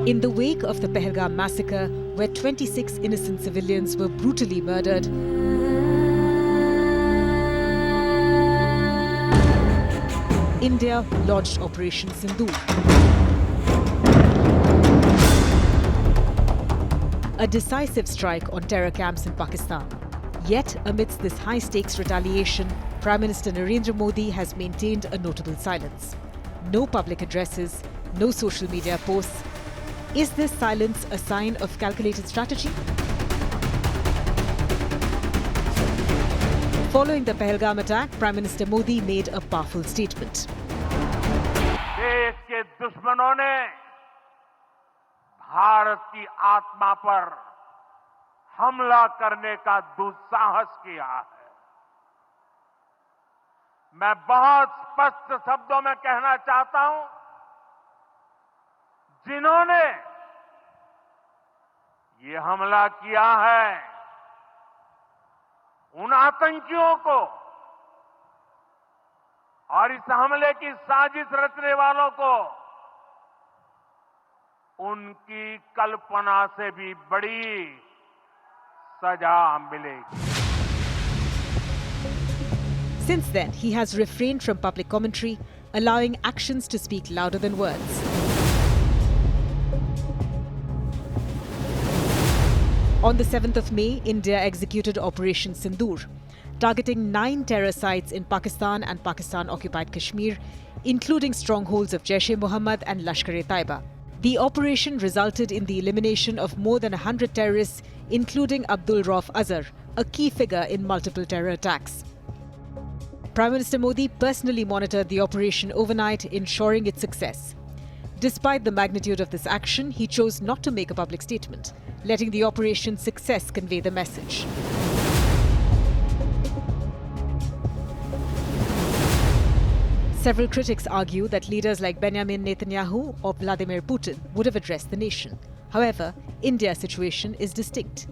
In the wake of the Pahalgam massacre, where 26 innocent civilians were brutally murdered, India launched Operation Sindoor. A decisive strike on terror camps in Pakistan. Yet, amidst this high-stakes retaliation, Prime Minister Narendra Modi has maintained a notable silence. No public addresses, no social media posts. Is this silence a sign of calculated strategy? Following the Pahalgam attack, Prime Minister Modi made a powerful statement. देश के दुश्मनों ने भारत की आत्मा पर हमला करने का दुस्साहस किया है। मैं बहुत स्पष्ट शब्दों में कहना चाहता हूं, जिन्होंने ये हमला किया है, उन आतंकियों को और इस हमले की साजिश रचने वालों को उनकी कल्पना से भी बड़ी सजा मिलेगी। Since then, he has refrained from public commentary, allowing actions to speak louder than words. On the 7th of May, India executed Operation Sindoor, targeting 9 terror sites in Pakistan and Pakistan-occupied Kashmir, including strongholds of Jaish-e-Mohammed and Lashkar-e-Taiba. The operation resulted in the elimination of more than 100 terrorists, including Abdul Rauf Azhar, a key figure in multiple terror attacks. Prime Minister Modi personally monitored the operation overnight, ensuring its success. Despite the magnitude of this action, he chose not to make a public statement, letting the operation's success convey the message. Several critics argue that leaders like Benjamin Netanyahu or Vladimir Putin would have addressed the nation. However, India's situation is distinct.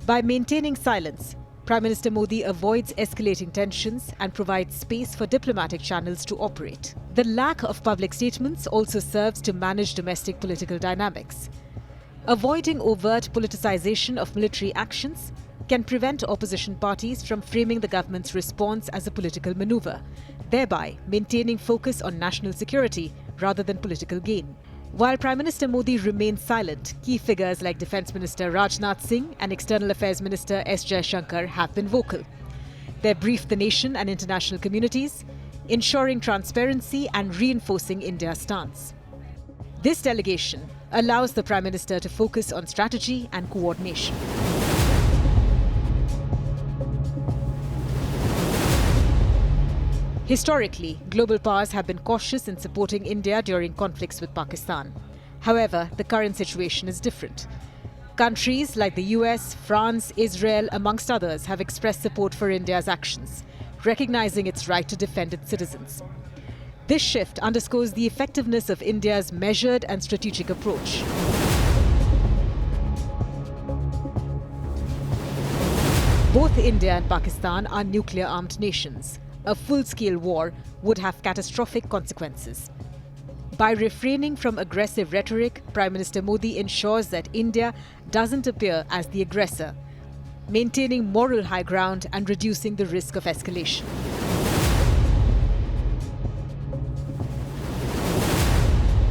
By maintaining silence, Prime Minister Modi avoids escalating tensions and provides space for diplomatic channels to operate. The lack of public statements also serves to manage domestic political dynamics. Avoiding overt politicization of military actions can prevent opposition parties from framing the government's response as a political maneuver, thereby maintaining focus on national security rather than political gain. While Prime Minister Modi remains silent, key figures like Defence Minister Rajnath Singh and External Affairs Minister S. Jaishankar have been vocal. They briefed the nation and international communities, ensuring transparency and reinforcing India's stance. This delegation allows the Prime Minister to focus on strategy and coordination. Historically, global powers have been cautious in supporting India during conflicts with Pakistan. However, the current situation is different. Countries like the US, France, Israel, amongst others, have expressed support for India's actions, recognizing its right to defend its citizens. This shift underscores the effectiveness of India's measured and strategic approach. Both India and Pakistan are nuclear-armed nations. A full-scale war would have catastrophic consequences. By refraining from aggressive rhetoric, Prime Minister Modi ensures that India doesn't appear as the aggressor, maintaining moral high ground and reducing the risk of escalation.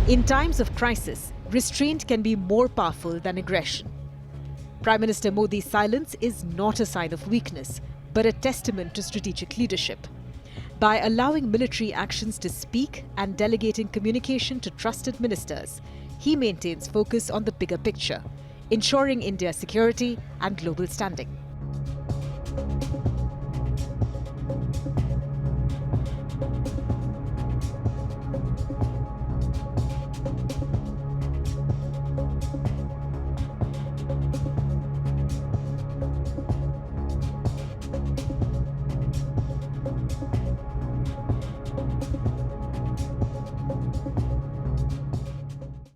In times of crisis, restraint can be more powerful than aggression. Prime Minister Modi's silence is not a sign of weakness, but a testament to strategic leadership. By allowing military actions to speak and delegating communication to trusted ministers, he maintains focus on the bigger picture, ensuring India's security and global standing.